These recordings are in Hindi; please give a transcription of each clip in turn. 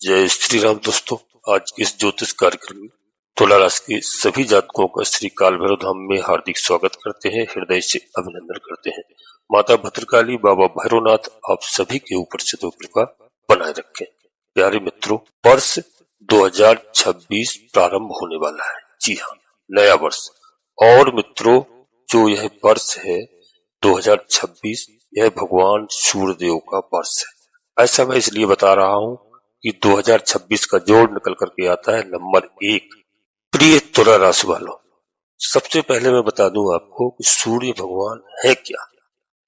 जय श्री राम दोस्तों। आज के इस ज्योतिष कार्यक्रम में तुला राशि के सभी जातकों का श्री काल भैरव धाम में हार्दिक स्वागत करते हैं, हृदय से अभिनंदन करते हैं। माता भद्रकाली, बाबा भैरवनाथ आप सभी के ऊपर से तो कृपा बनाए रखें। प्यारे मित्रों, वर्ष 2026 प्रारंभ होने वाला है। जी हाँ, नया वर्ष। और मित्रों, जो यह वर्ष है 2026, यह भगवान सूर्यदेव का वर्ष है। ऐसा मैं इसलिए बता रहा हूँ कि 2026 का जोड़ निकल करके आता है नंबर 1। प्रिय तुला राशि वालों, सबसे पहले मैं बता दूं आपको कि सूर्य भगवान है क्या।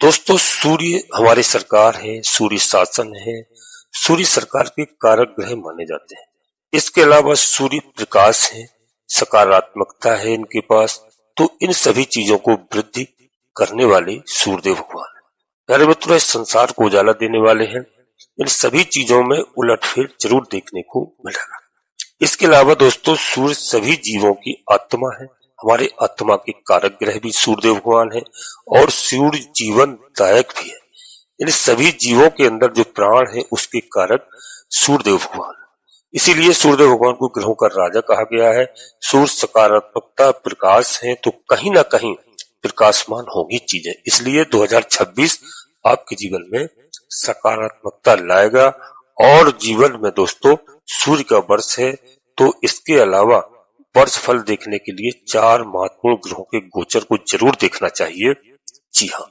दोस्तों, सूर्य हमारे सरकार है, सूर्य शासन है, सूर्य सरकार के कारक ग्रह माने जाते हैं। इसके अलावा सूर्य प्रकाश है, सकारात्मकता है इनके पास। तो इन सभी चीजों को वृद्धि करने वाले सूर्यदेव भगवान है। प्यारे मित्रों, इस संसार को उजाला देने वाले हैं। इन सभी चीजों में उलटफेर जरूर देखने को मिलेगा। इसके अलावा दोस्तों, सूर्य सभी जीवों की आत्मा है। हमारे आत्मा के कारक ग्रह भी सूर्यदेव भगवान है और सूर्य जीवन दायक भी है। इन सभी जीवों के अंदर जो प्राण है उसके कारक सूर्यदेव भगवान है। इसीलिए सूर्यदेव भगवान को ग्रहों का राजा कहा गया है। सूर्य सकारात्मकता प्रकाश है, तो कहीं ना कहीं प्रकाशमान होगी चीजें। इसलिए 2026 आपके जीवन में सकारात्मकता लाएगा। और जीवन में दोस्तों सूर्य का वर्ष है, तो इसके अलावा वर्ष फल देखने के लिए 4 महत्वपूर्ण ग्रहों के गोचर को जरूर देखना चाहिए। जी हाँ,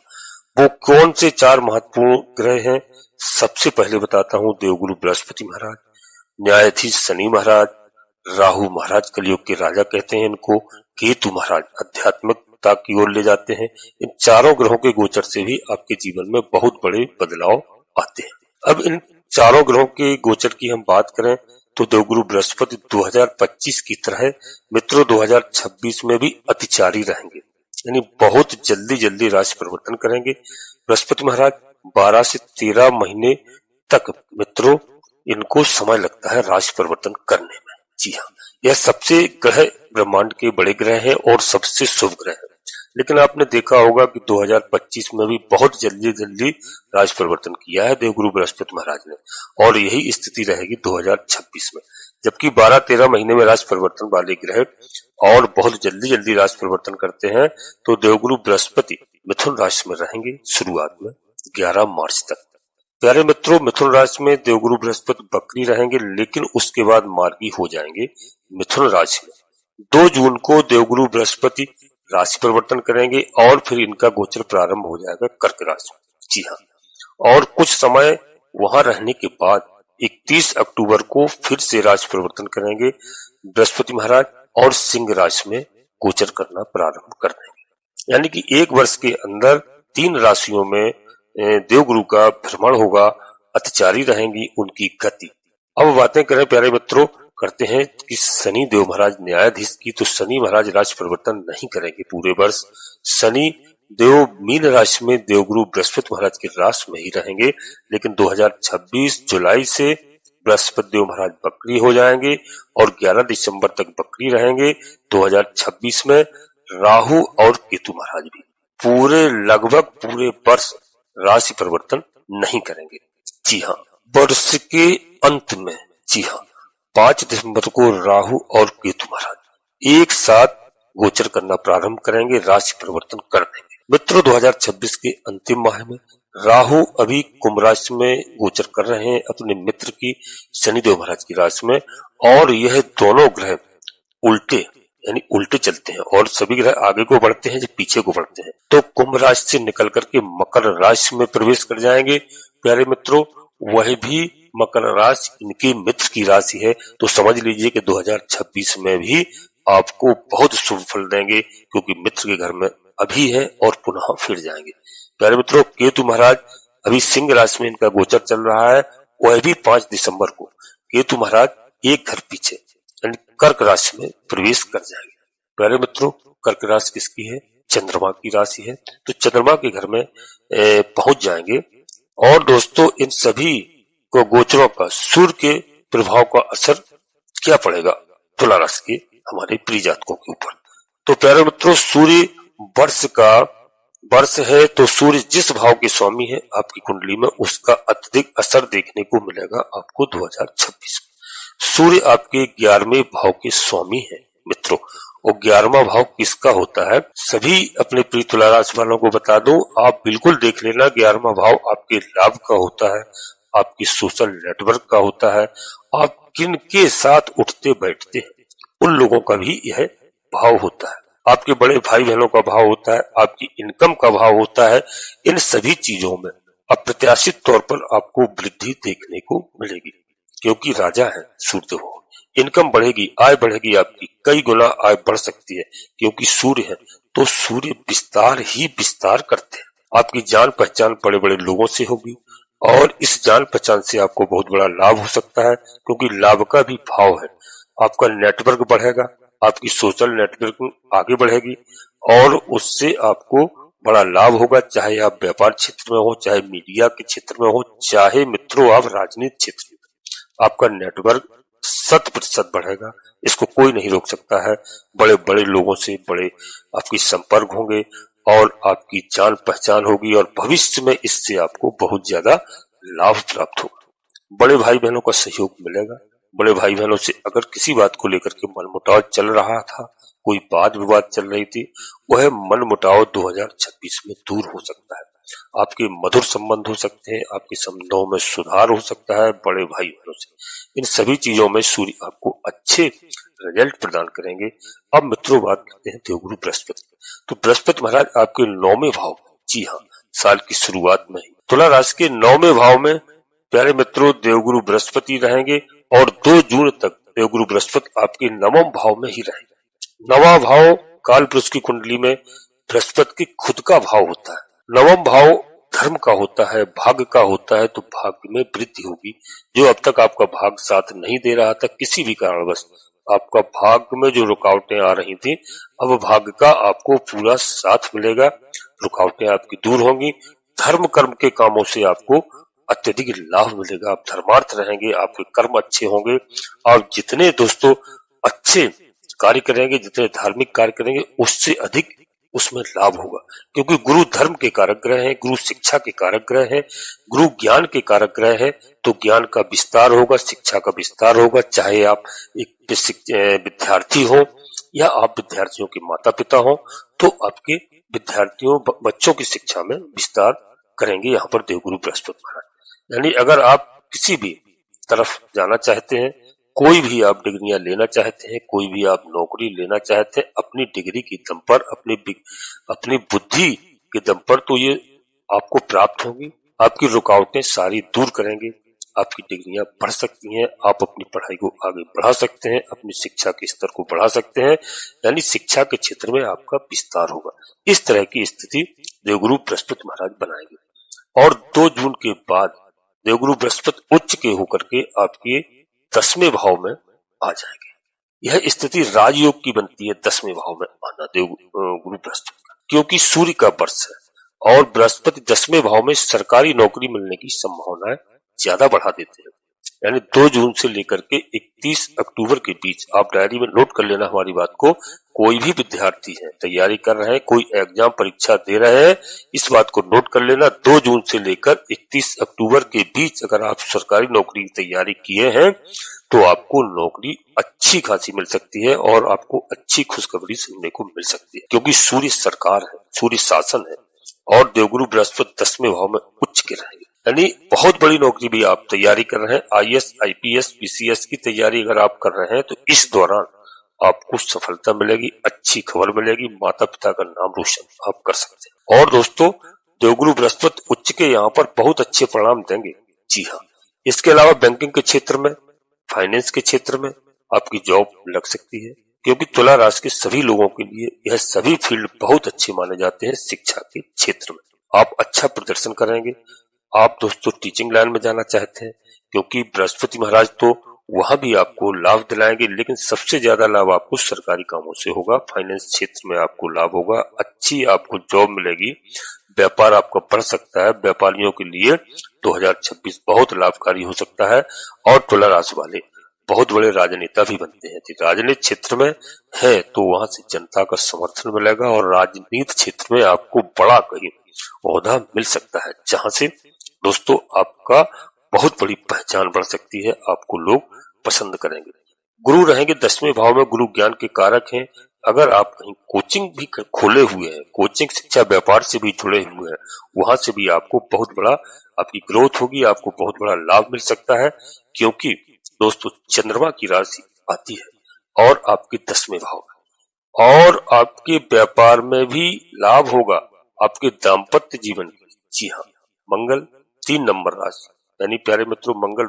वो कौन से 4 महत्वपूर्ण ग्रह हैं? सबसे पहले बताता हूँ देवगुरु बृहस्पति महाराज, न्यायाधीश शनि महाराज, राहु महाराज कलयुग के राजा कहते हैं इनको, केतु महाराज आध्यात्मिकता की ओर ले जाते हैं। इन चारों ग्रहों के गोचर से भी आपके जीवन में बहुत बड़े बदलाव आते हैं। अब इन चारों ग्रहों के गोचर की हम बात करें तो देवगुरु बृहस्पति 2025 की तरह मित्रों 2026 में भी अतिचारी रहेंगे, यानी बहुत जल्दी राशि परिवर्तन करेंगे। बृहस्पति महाराज 12 से 13 महीने तक मित्रों इनको समय लगता है राशि परिवर्तन करने में। जी हाँ, यह सबसे ग्रह ब्रह्मांड के बड़े ग्रह है और सबसे शुभ ग्रह है। लेकिन आपने देखा होगा कि 2025 में भी बहुत जल्दी राशि परिवर्तन किया है देवगुरु बृहस्पति महाराज ने, और यही स्थिति रहेगी 2026 में। जबकि 12-13 महीने में राशि परिवर्तन वाले ग्रह और बहुत जल्दी राशि परिवर्तन करते हैं, तो देवगुरु बृहस्पति मिथुन राशि में रहेंगे शुरुआत में 11 मार्च तक। प्यारे मित्रों, मिथुन राशि में देवगुरु बृहस्पति बकरी रहेंगे, लेकिन उसके बाद मार्गी हो जाएंगे मिथुन राशि में। 2 जून को देवगुरु बृहस्पति राशि परिवर्तन करेंगे और फिर इनका गोचर प्रारंभ हो जाएगा कर्क राशि में। जी हाँ, और कुछ समय वहां रहने के बाद 31 अक्टूबर को फिर से राशि परिवर्तन करेंगे बृहस्पति महाराज और सिंह राशि में गोचर करना प्रारंभ कर देंगे। यानी कि 1 वर्ष के अंदर 3 राशियों में देवगुरु का भ्रमण होगा, अतिचारी रहेंगी उनकी गति। अब बातें करें प्यारे मित्रों, करते हैं कि शनि देव महाराज न्यायाधीश की। तो शनि महाराज राशि परिवर्तन नहीं करेंगे पूरे वर्ष। शनि देव मीन राशि में देवगुरु बृहस्पति महाराज की राशि में ही रहेंगे, लेकिन 2026 जुलाई से बृहस्पति देव महाराज बकरी हो जाएंगे और 11 दिसंबर तक बकरी रहेंगे। 2026 में राहु और केतु महाराज भी लगभग पूरे वर्ष राशि परिवर्तन नहीं करेंगे। जी हाँ, वर्ष के अंत में, जी हाँ, 5 दिसंबर को राहु और केतु महाराज एक साथ गोचर करना प्रारंभ करेंगे, राशि परिवर्तन कर देंगे। मित्रों, 2026 के अंतिम माह में राहु अभी कुंभ राशि में गोचर कर रहे हैं अपने मित्र की शनिदेव महाराज की राशि में, और यह दोनों ग्रह उल्टे चलते हैं और सभी ग्रह आगे को बढ़ते हैं जब पीछे को बढ़ते हैं। तो कुंभ राशि से निकल करके मकर राशि में प्रवेश कर जाएंगे। प्यारे मित्रों, वह भी मकर राशि इनके मित्र की राशि है, तो समझ लीजिए कि 2026 में भी आपको बहुत शुभ फल देंगे, क्योंकि मित्र के घर में अभी है और पुनः फिर जाएंगे। प्यारे मित्रों, केतु महाराज अभी सिंह राशि में इनका गोचर चल रहा है, वह भी 5 दिसंबर को केतु महाराज एक घर पीछे यानी कर्क राशि में प्रवेश कर जाएंगे। प्यारे मित्रों, कर्क राशि किसकी है? चंद्रमा की राशि है, तो चंद्रमा के घर में पहुंच जाएंगे। और दोस्तों, इन सभी को गोचरों का सूर्य के प्रभाव का असर क्या पड़ेगा तुला राशि के हमारे प्रिय जातकों के ऊपर? तो प्यारे मित्रों, सूर्य वर्ष है, तो सूर्य जिस भाव के स्वामी है आपकी कुंडली में, उसका अत्यधिक असर देखने को मिलेगा आपको 2026 में। सूर्य आपके 11वें भाव के स्वामी है मित्रों। और 11वां भाव किसका होता है, सभी अपने प्रिय तुला राशि वालों को बता दो, आप बिल्कुल देख लेना। 11वां भाव आपके लाभ का होता है, आपकी सोशल नेटवर्क का होता है, आप किन के साथ उठते बैठते हैं उन लोगों का भी यह भाव होता है, आपके बड़े भाई बहनों का भाव होता है, आपकी इनकम का भाव होता है। इन सभी चीजों में अप्रत्याशित तौर पर आपको वृद्धि देखने को मिलेगी, क्योंकि राजा है सूर्यदेव। इनकम बढ़ेगी, आय बढ़ेगी, आपकी कई गुना आय बढ़ सकती है, क्योंकि सूर्य है तो सूर्य विस्तार ही विस्तार करते हैं। आपकी जान पहचान बड़े बड़े लोगों से होगी और इस जान पहचान से आपको बहुत बड़ा लाभ हो सकता है, क्योंकि लाभ का भी भाव है। आपका नेटवर्क बढ़ेगा, आपकी सोशल नेटवर्क आगे बढ़ेगी और उससे आपको बड़ा लाभ होगा, चाहे आप व्यापार क्षेत्र में हो, चाहे मीडिया के क्षेत्र में हो, चाहे मित्रों आप राजनीति क्षेत्र में। आपका नेटवर्क 100% बढ़ेगा, इसको कोई नहीं रोक सकता है। बड़े बड़े लोगों से बड़े आपकी संपर्क होंगे और आपकी जान पहचान होगी और भविष्य में इससे आपको बहुत ज्यादा लाभ प्राप्त होगा। बड़े भाई बहनों का सहयोग मिलेगा। बड़े भाई बहनों से अगर किसी बात को लेकर के मनमुटाव चल रहा था, कोई वाद विवाद चल रही थी, वह मनमुटाव 2026 में दूर हो सकता है। आपके मधुर संबंध हो सकते हैं, आपके संबंधों में सुधार हो सकता है बड़े भाई बहनों से। इन सभी चीजों में सूर्य आपको अच्छे रिजल्ट प्रदान करेंगे। अब मित्रों बात करते हैं देवगुरु बृहस्पति। तो बृहस्पति महाराज आपके 9वें भाव, जी हाँ, साल की शुरुआत में ही तुला राशि के 9वें भाव में प्यारे मित्रों देवगुरु बृहस्पति रहेंगे और 2 जून तक देवगुरु बृहस्पति आपके 9वें भाव में ही रहेंगे। 9वां भाव काल पुरुष की कुंडली में बृहस्पति के खुद का भाव होता है। 9वां भाव धर्म का होता है, भाग्य का होता है, तो भाग्य में वृद्धि होगी। जो अब तक आपका भाग्य साथ नहीं दे रहा था, किसी भी कारणवश आपका भाग्य में जो रुकावटें आ रही थी, अब भाग्य का आपको पूरा साथ मिलेगा। रुकावटें आपकी दूर होंगी। धर्म कर्म के कामों से आपको अत्यधिक लाभ मिलेगा। आप धर्मार्थ रहेंगे, आपके कर्म अच्छे होंगे। आप जितने दोस्तों अच्छे कार्य करेंगे, जितने धार्मिक कार्य करेंगे, उससे अधिक उसमें लाभ होगा, क्योंकि गुरु धर्म के कारक ग्रह हैं, गुरु शिक्षा के कारक ग्रह हैं, गुरु ज्ञान के कारक ग्रह हैं। तो ज्ञान का विस्तार होगा, शिक्षा का विस्तार होगा। चाहे आप एक विद्यार्थी हो या आप विद्यार्थियों के माता पिता हो, तो आपके विद्यार्थियों बच्चों की शिक्षा में विस्तार करेंगे यहाँ पर देवगुरु बृहस्पति महाराज। यानी अगर आप किसी भी तरफ जाना चाहते हैं, कोई भी आप डिग्रियां लेना चाहते हैं, कोई भी आप नौकरी लेना चाहते हैं, अपनी डिग्री के दम पर, अपनी बुद्धि के दम पर, तो ये आपको प्राप्त होगी। आपकी रुकावटें सारी दूर करेंगे, आपकी डिग्रियां बढ़ सकती हैं, आप अपनी पढ़ाई को आगे बढ़ा सकते हैं, अपनी शिक्षा के स्तर को बढ़ा सकते हैं, यानी शिक्षा के क्षेत्र में आपका विस्तार होगा। इस तरह की स्थिति देवगुरु बृहस्पति महाराज बनाएंगे। और 2 जून के बाद देवगुरु बृहस्पति उच्च के होकर के आपके 10वें भाव में आ जाएंगे। यह स्थिति राजयोग की बनती है, 10वें भाव में आना देवगुरु बृहस्पति का, क्योंकि सूर्य का वर्ष है और बृहस्पति 10वें भाव में सरकारी नौकरी मिलने की संभावनाएं ज्यादा बढ़ा देते हैं। यानी 2 जून से लेकर के 31 अक्टूबर के बीच आप डायरी में नोट कर लेना हमारी बात को। कोई भी विद्यार्थी है, तैयारी कर रहे हैं, कोई एग्जाम परीक्षा दे रहे हैं, इस बात को नोट कर लेना। 2 जून से लेकर 31 अक्टूबर के बीच अगर आप सरकारी नौकरी की तैयारी किए हैं, तो आपको नौकरी अच्छी खासी मिल सकती है और आपको अच्छी खुशखबरी सुनने को मिल सकती है, क्योंकि सूर्य सरकार है, सूर्य शासन है और देवगुरु बृहस्पति 10वें भाव में उच्च के रहेंगे। यानी बहुत बड़ी नौकरी भी आप तैयारी कर रहे हैं, आईएएस, आईपीएस, पीसीएस की तैयारी अगर आप कर रहे हैं, तो इस दौरान आपको सफलता मिलेगी, अच्छी खबर मिलेगी, माता पिता का नाम रोशन आप कर सकते हैं। और दोस्तों देवगुरु बृहस्पति उच्च के यहाँ पर बहुत अच्छे परिणाम देंगे। जी हाँ, इसके अलावा बैंकिंग के क्षेत्र में, फाइनेंस के क्षेत्र में आपकी जॉब लग सकती है, क्योंकि तुला राशि के सभी लोगों के लिए यह सभी फील्ड बहुत अच्छे माने जाते हैं। शिक्षा के क्षेत्र में आप अच्छा प्रदर्शन करेंगे। आप दोस्तों टीचिंग लाइन में जाना चाहते हैं, क्योंकि बृहस्पति महाराज तो वहां भी आपको लाभ दिलाएंगे, लेकिन सबसे ज्यादा लाभ आपको सरकारी कामों से होगा। फाइनेंस क्षेत्र में आपको लाभ होगा, अच्छी आपको जॉब मिलेगी, व्यापार आपका बढ़ सकता है। व्यापारियों के लिए 2026 बहुत लाभकारी हो सकता है। और तुला राशि वाले बहुत बड़े राजनेता भी बनते हैं। राजनीति क्षेत्र में है तो वहां से जनता का समर्थन मिलेगा और राजनीति क्षेत्र में आपको बड़ा कहीं ओहदा मिल सकता है, जहां से दोस्तों आपका बहुत बड़ी पहचान बढ़ सकती है, आपको लोग पसंद करेंगे। गुरु रहेंगे 10वें भाव में, गुरु ज्ञान के कारक हैं। अगर आप कहीं कोचिंग भी खोले हुए हैं, कोचिंग शिक्षा व्यापार से भी जुड़े हुए हैं, वहां से भी आपको बहुत बड़ा आपकी ग्रोथ होगी, आपको बहुत बड़ा लाभ मिल सकता है। क्योंकि दोस्तों चंद्रमा की राशि आती है और आपके 10वें भाव में, और आपके व्यापार में भी लाभ होगा, आपके दाम्पत्य जीवन की। जी हाँ, मंगल 3 नंबर राशि यानी प्यारे मित्रों मंगल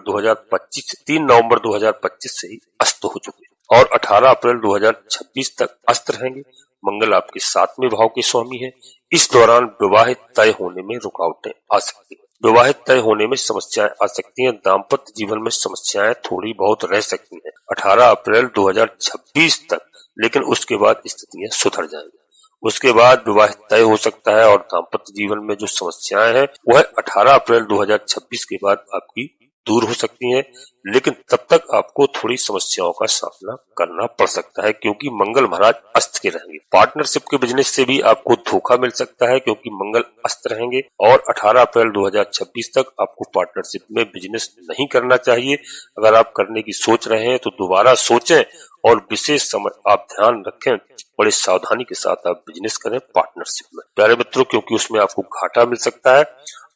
3 नवंबर 2025 से ही अस्त हो चुके हैं और 18 अप्रैल 2026 तक अस्त रहेंगे। मंगल आपके 7वें भाव के स्वामी है। इस दौरान विवाह तय होने में रुकावटें आ सकती हैं, विवाह तय होने में समस्याएं आ सकती हैं, दाम्पत्य जीवन में समस्याएं थोड़ी बहुत रह सकती हैं 18 अप्रैल 2026 तक, लेकिन उसके बाद स्थितियां सुधर जाएंगी। उसके बाद विवाह तय हो सकता है और दाम्पत्य जीवन में जो समस्याएं हैं वह 18 अप्रैल 2026 के बाद आपकी दूर हो सकती हैं, लेकिन तब तक आपको थोड़ी समस्याओं का सामना करना पड़ सकता है क्योंकि मंगल महाराज अस्त के रहेंगे। पार्टनरशिप के बिजनेस से भी आपको धोखा मिल सकता है क्योंकि मंगल अस्त रहेंगे और 18 अप्रैल 2026 तक आपको पार्टनरशिप में बिजनेस नहीं करना चाहिए। अगर आप करने की सोच रहे हैं तो दोबारा सोचें और विशेष समय आप ध्यान रखें, बड़े सावधानी के साथ आप बिजनेस करें पार्टनरशिप में प्यारे मित्रों, क्योंकि उसमें आपको घाटा मिल सकता है।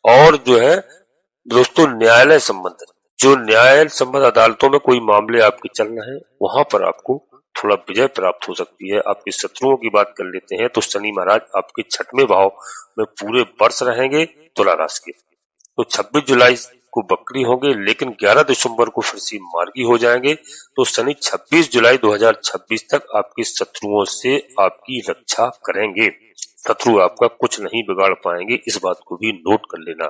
और जो है दोस्तों न्यायालय संबंध, जो न्यायालय संबंध अदालतों में कोई मामले आपके चल रहे हैं वहां पर आपको थोड़ा विजय प्राप्त हो सकती है। आपके शत्रुओं की बात कर लेते हैं तो शनि महाराज आपके 6वें भाव में पूरे वर्ष रहेंगे तुला राशि के। तो 26 जुलाई को बकरी होंगे, लेकिन 11 दिसंबर को फिर से मार्गी हो जाएंगे। तो शनि 26 जुलाई 2026 तक आपके शत्रुओं से आपकी रक्षा करेंगे। शत्रु आपका कुछ नहीं बिगाड़ पाएंगे, इस बात को भी नोट कर लेना।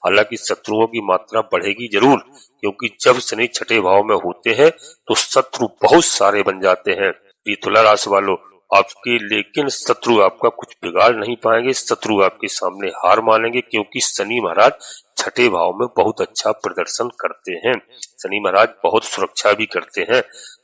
हालांकि शत्रुओं की मात्रा बढ़ेगी जरूर, क्योंकि जब शनि 6ठे भाव में होते हैं तो शत्रु बहुत सारे बन जाते हैं। ये तुला राशि वालों आपके, लेकिन शत्रु आपका कुछ बिगाड़ नहीं पाएंगे, शत्रु आपके सामने हार मानेंगे क्योंकि शनि महाराज 6ठे भाव में बहुत अच्छा प्रदर्शन करते हैं। शनि महाराज बहुत सुरक्षा भी करते हैं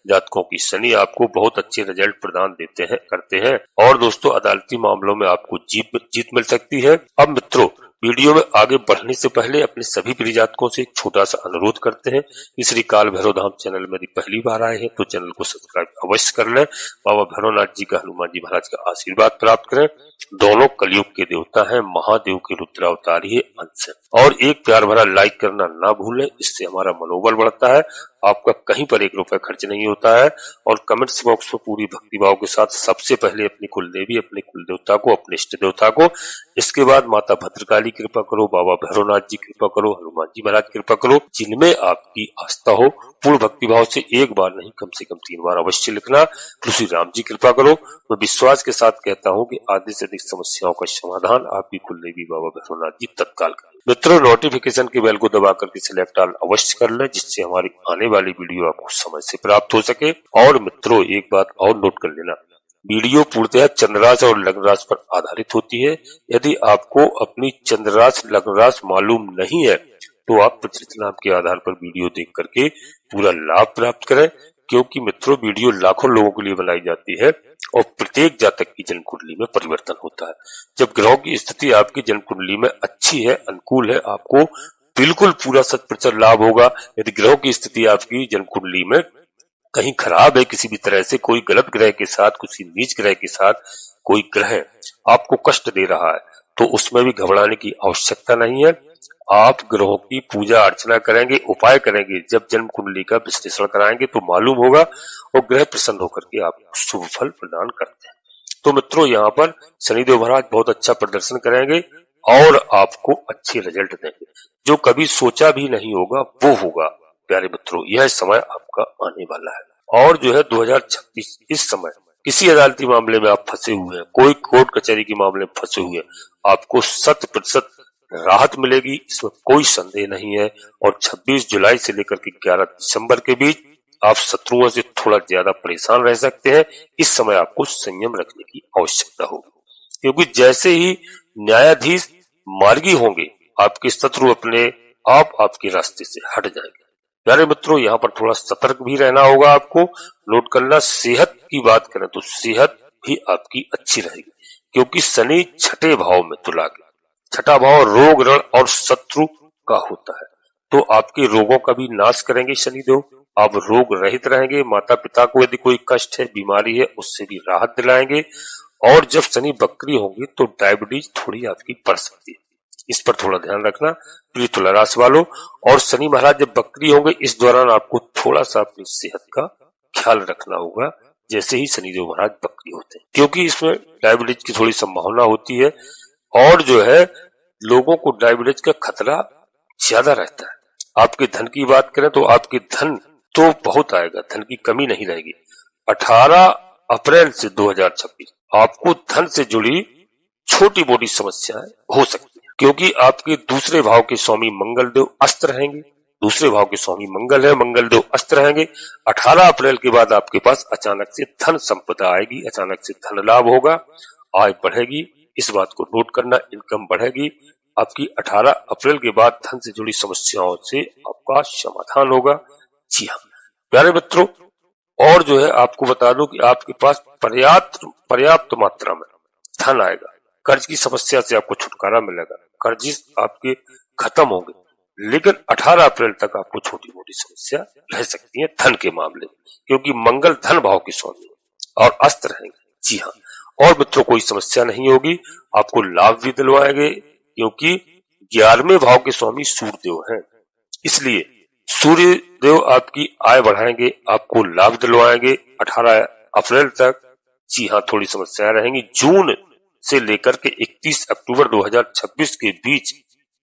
जातकों की। शनि आपको बहुत अच्छे रिजल्ट प्रदान देते हैं, करते हैं। और दोस्तों अदालती मामलों में आपको जीत मिल सकती है। अब मित्रों वीडियो में आगे बढ़ने से पहले अपने सभी प्रिय जातकों से एक छोटा सा अनुरोध करते हैं कि श्री काल भैरव धाम चैनल में यदि पहली बार आए हैं तो चैनल को सब्सक्राइब अवश्य कर लें। बाबा भैरवनाथ जी का, हनुमान जी महाराज का आशीर्वाद प्राप्त करें। दोनों कलयुग के देवता हैं, महादेव के रुद्रावतार ही अंश है। और एक प्यार भरा लाइक करना ना भूलें, इससे हमारा मनोबल बढ़ता है। आपका कहीं पर 1 रुपया खर्च नहीं होता है। और कमेंट्स बॉक्स में पूरी भक्तिभाव के साथ सबसे पहले अपनी कुलदेवी, अपने कुल देवता को, अपने इष्ट देवता को, इसके बाद माता भद्रकाली कृपा करो, बाबा भैरवनाथ जी कृपा करो, हनुमान जी महाराज कृपा करो। जिनमें आपकी आस्था हो पूर्ण भक्तिभाव से एक बार नहीं कम से कम 3 बार अवश्य लिखना। तुलसी राम जी कृपा करो। मैं विश्वास के साथ कहता हूँ कि आधे से अधिक समस्याओं का समाधान आपकी कुलदेवी बाबा भैरवनाथ जी तत्काल करें। मित्रों नोटिफिकेशन के बेल को दबा करके सिलेक्ट ऑल अवश्य कर लें, जिससे हमारी आने वाली वीडियो आपको समय से प्राप्त हो सके। और मित्रों एक बात और नोट कर लेना, वीडियो पूर्णतः चंद्रराशि और लग्न राशि पर आधारित होती है। यदि आपको अपनी चंद्रराशि लग्न राशि मालूम नहीं है तो आप प्रचलित नाम के आधार पर वीडियो देख करके पूरा लाभ प्राप्त करें, क्योंकि मित्रों वीडियो लाखों लोगों के लिए बनाई जाती है और प्रत्येक जातक की जन्म कुंडली में परिवर्तन होता है। जब ग्रहों की स्थिति आपकी जन्म कुंडली में अच्छी है, अनुकूल है, आपको बिल्कुल पूरा 100% लाभ होगा। यदि ग्रहों की स्थिति आपकी जन्म कुंडली में कहीं खराब है, किसी भी तरह से कोई गलत ग्रह के साथ, किसी नीच ग्रह के साथ कोई ग्रह आपको कष्ट दे रहा है, तो उसमें भी घबराने की आवश्यकता नहीं है। आप ग्रहों की पूजा अर्चना करेंगे, उपाय करेंगे, जब जन्म कुंडली का विश्लेषण कराएंगे तो मालूम होगा और ग्रह प्रसन्न होकर के आपको शुभ फल प्रदान करते हैं। तो मित्रों यहाँ पर शनिदेव महाराज बहुत अच्छा प्रदर्शन करेंगे और आपको अच्छे रिजल्ट देंगे। जो कभी सोचा भी नहीं होगा वो होगा प्यारे मित्रों, यह समय आपका आने वाला है। और जो है 2026 इस समय किसी अदालती मामले में आप फंसे हुए हैं, कोई कोर्ट कचहरी के मामले में फंसे हुए हैं, आपको 100% राहत मिलेगी, इसमें कोई संदेह नहीं है। और 26 जुलाई से लेकर के 11 दिसंबर के बीच आप शत्रुओं से थोड़ा ज्यादा परेशान रह सकते हैं। इस समय आपको संयम रखने की आवश्यकता होगी, क्योंकि जैसे ही न्यायाधीश मार्गी होंगे आपके शत्रु अपने आप आपके रास्ते से हट जाएंगे। प्यारे मित्रों यहाँ पर थोड़ा सतर्क भी रहना होगा आपको। नोट करना, सेहत की बात करें तो सेहत भी आपकी अच्छी रहेगी, क्योंकि शनि 6ठे भाव में तुला के, 6ठा भाव रोग ऋण और शत्रु का होता है, तो आपके रोगों का भी नाश करेंगे शनिदेव आप रोग रहित रहेंगे। माता पिता को यदि कोई कष्ट है, बीमारी है, उससे भी राहत दिलाएंगे। और जब शनि वक्री होंगे तो डायबिटीज थोड़ी आपकी बढ़ सकती है, इस पर थोड़ा ध्यान रखना प्रिय तुला राशि वालों। और शनि महाराज जब वक्री होंगे इस दौरान आपको थोड़ा सा अपनी सेहत का ख्याल रखना होगा, जैसे ही शनिदेव महाराज वक्री होते हैं, क्योंकि इसमें डायबिटीज की थोड़ी संभावना होती है। और जो है लोगों को डायबिटीज का खतरा ज्यादा रहता है। आपके धन की बात करें तो आपके धन तो बहुत आएगा, धन की कमी नहीं रहेगी। 18 अप्रैल से 2026 आपको धन से जुड़ी छोटी मोटी समस्याएं हो सकती है, क्योंकि आपके दूसरे भाव के स्वामी मंगल देव अस्त रहेंगे। दूसरे भाव के स्वामी मंगल है, मंगल देव अस्त रहेंगे। 18 अप्रैल के बाद आपके पास अचानक से धन संपदा आएगी, अचानक से धन लाभ होगा, आय बढ़ेगी। इस बात को नोट करना, इनकम बढ़ेगी आपकी। 18 अप्रैल के बाद धन से जुड़ी समस्याओं से आपका समाधान होगा। जी हाँ प्यारे मित्रों, और जो है आपको बता दूं कि आपके पास पर्याप्त मात्रा में धन आएगा। कर्ज की समस्या से आपको छुटकारा मिलेगा, कर्ज आपके खत्म होंगे। लेकिन 18 अप्रैल तक आपको छोटी मोटी समस्या रह सकती है धन के मामले में, क्योंकि मंगल धन भाव के स्वामी और अस्त रहेंगे। जी हाँ, और मित्रों कोई समस्या नहीं होगी, आपको लाभ भी दिलवाएंगे, क्योंकि 11वें भाव के स्वामी सूर्य देव हैं। इसलिए सूर्य देव आपकी आय बढ़ाएंगे, आपको लाभ दिलवाएंगे 18 अप्रैल तक। जी हाँ, थोड़ी समस्याएं रहेंगी। जून से लेकर के 31 अक्टूबर 2026 के बीच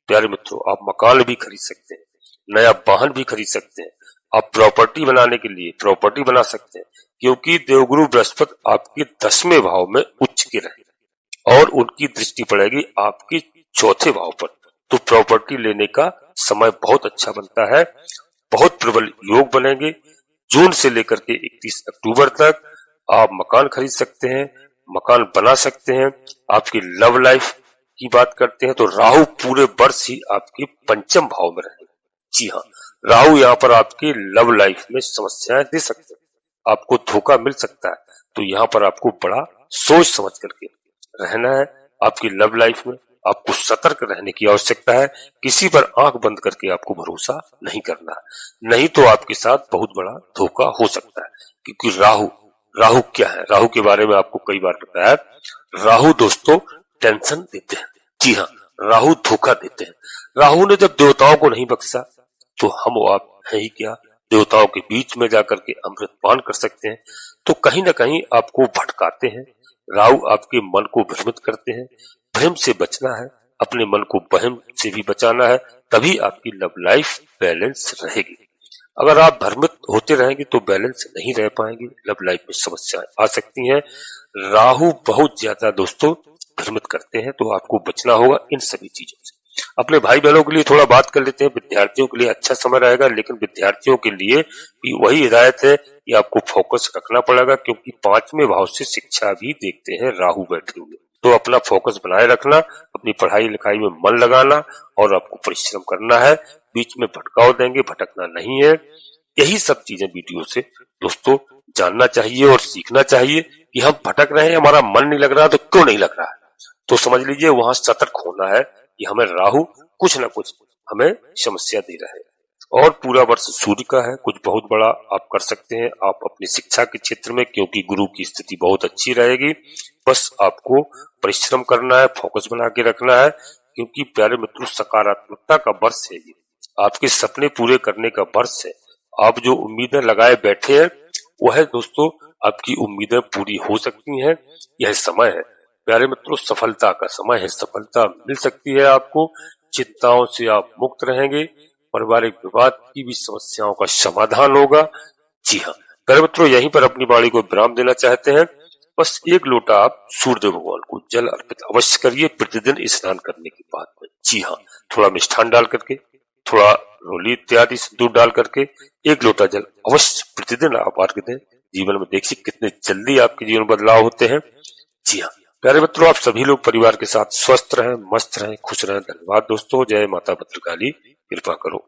प्यारे मित्रों आप मकान भी खरीद सकते हैं, नया वाहन भी खरीद सकते हैं, आप प्रॉपर्टी बनाने के लिए प्रॉपर्टी बना सकते हैं, क्योंकि देवगुरु बृहस्पति आपके 10वें भाव में उच्च के रहेंगे और उनकी दृष्टि पड़ेगी आपके 4थे भाव पर। तो प्रॉपर्टी लेने का समय बहुत अच्छा बनता है, बहुत प्रबल योग बनेंगे। जून से लेकर के 31 अक्टूबर तक आप मकान खरीद सकते हैं, मकान बना सकते हैं। आपकी लव लाइफ की बात करते हैं तो राहु पूरे वर्ष ही आपके 5वें भाव में रहेंगे। जी हाँ, राहु यहाँ पर आपके लव लाइफ में समस्याएं दे सकते हैं, आपको धोखा मिल सकता है। तो यहाँ पर आपको बड़ा सोच समझ करके रहना है। आपकी लव लाइफ में आपको सतर्क रहने की आवश्यकता है, किसी पर आंख बंद करके आपको भरोसा नहीं करना है, नहीं तो आपके साथ बहुत बड़ा धोखा हो सकता है। क्योंकि राहु क्या है, राहु के बारे में आपको कई बार बताया। राहु दोस्तों टेंशन देते हैं। जी हाँ, राहु धोखा देते हैं। राहु ने जब देवताओं को नहीं बख्शा तो हम आप है ही क्या, देवताओं के बीच में जाकर के अमृत पान कर सकते हैं। तो कहीं ना कहीं आपको भटकाते हैं। राहु आपके मन को भ्रमित करते हैं। भ्रम से बचना है, अपने मन को वहम से भी बचाना है, तभी आपकी लव लाइफ बैलेंस रहेगी। अगर आप भ्रमित होते रहेंगे तो बैलेंस नहीं रह पाएंगे, लव लाइफ में समस्याएं आ सकती हैं। राहु बहुत ज्यादा दोस्तों भ्रमित करते हैं, तो आपको बचना होगा इन सभी चीजों से। अपने भाई बहनों के लिए थोड़ा बात कर लेते हैं। विद्यार्थियों के लिए अच्छा समय रहेगा, लेकिन विद्यार्थियों के लिए भी वही हिदायत है कि आपको फोकस रखना पड़ेगा, क्योंकि 5वें भाव से शिक्षा भी देखते हैं राहु बैठे हुए। तो अपना फोकस बनाए रखना, अपनी पढ़ाई लिखाई में मन लगाना और आपको परिश्रम करना है। बीच में भटकाव देंगे, भटकना नहीं है। यही सब चीजें वीडियो से दोस्तों जानना चाहिए और सीखना चाहिए कि हम भटक रहे हैं, हमारा मन नहीं लग रहा तो क्यों नहीं लग रहा है। तो समझ लीजिए वहां सतर्क होना है कि हमें राहु कुछ ना कुछ हमें समस्या दे रहा है। और पूरा वर्ष सूर्य का है, कुछ बहुत बड़ा आप कर सकते हैं आप अपनी शिक्षा के क्षेत्र में, क्योंकि गुरु की स्थिति बहुत अच्छी रहेगी। बस आपको परिश्रम करना है, फोकस बना के रखना है, क्योंकि प्यारे मित्रों सकारात्मकता का वर्ष है ये, आपके सपने पूरे करने का वर्ष है। आप जो उम्मीदें लगाए बैठे हैं वह दोस्तों आपकी उम्मीदें पूरी हो सकती हैं। यह समय है प्यारे मित्रों, सफलता का समय है, सफलता मिल सकती है आपको। चिंताओं से आप मुक्त रहेंगे, पारिवारिक विवाद की भी समस्याओं का समाधान होगा। जी हाँ प्यारे मित्रों, यहीं पर अपनी वाणी को विराम देना चाहते हैं। बस 1 लोटा आप सूर्यदेव भगवान को जल अर्पित अवश्य करिए प्रतिदिन स्नान करने के बाद में। जी हाँ, थोड़ा मिष्ठान डाल करके, थोड़ा रोली इत्यादि सिंदूर डाल करके 1 लोटा जल अवश्य प्रतिदिन आप अर्घ दें। जीवन में देखिए कितने जल्दी आपके जीवन बदलाव होते हैं। जी हाँ प्यारे मित्रों, आप सभी लोग परिवार के साथ स्वस्थ रहें, मस्त रहें, खुश रहें। धन्यवाद दोस्तों। जय माता भद्रकाली, कृपा करो।